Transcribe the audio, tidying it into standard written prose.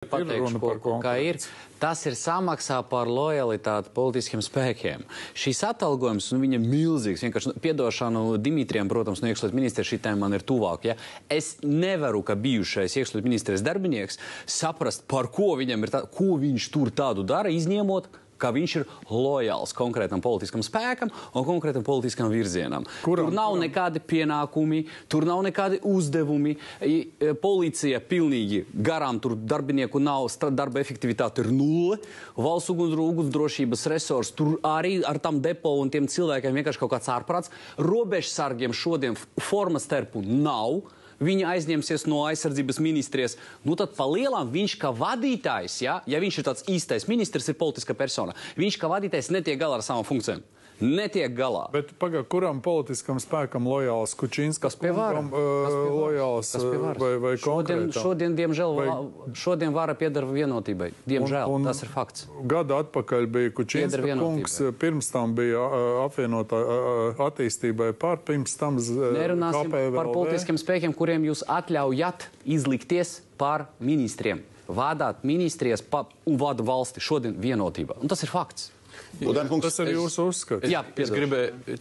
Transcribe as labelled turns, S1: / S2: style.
S1: Pateikšu, kā ir. Tas ir samaksā par lojalitāti politiskiem spēkiem. Šīs atalgojums, viņa milzīgs, vienkārši piedošanu Dimitrijam, protams, no iekšlietu ministra šitā man ir tuvāk. Ja? Es nevaru, ka bijušais iekšlietu ministres darbinieks saprast, par ko viņam ir ko viņš tur tādu dara, izņemot, ka viņš ir lojāls konkrētam politiskam spēkam un konkrētam politiskam virzienam. Tur nav nekādi pienākumi, tur nav nekādi uzdevumi. Policija pilnīgi garām, tur darbinieku nav, darba efektivitāte ir nulle. Valsts ugunsdrošības resursi, tur arī ar tam depo un tiem cilvēkiem vienkārši kaut kāds ārprāts. Robežsargiem šodien formas terpu nav. Viņi aizņemsies no aizsardzības ministrijas. Nu tad pa lielām viņš kā vadītājs, ja viņš ir tāds īstais ministrs, ir politiska persona, viņš kā vadītājs netiek galā ar savām funkcijām. Netiek galā.
S2: Bet kuram politiskam spēkam lojāls Kučīnskas kungam lojāls vai konkrētam?
S1: Šodien, diemžēl, šodien vara piedara Vienotībai. Diemžēl, tas ir fakts.
S2: Gadu atpakaļ bija Kučīnska kungs, pirms tam bija apvienotā attīstībai pār, pirms tam
S1: nerunāsim par politiskiem spēkiem, kuriem jūs atļaujat izlikties par ministriem. Vadāt ministrijas un vada valsti šodien Vienotībā. Un tas ir fakts.
S2: Tas ir jūsu uzskats.
S1: Jā, es gribēju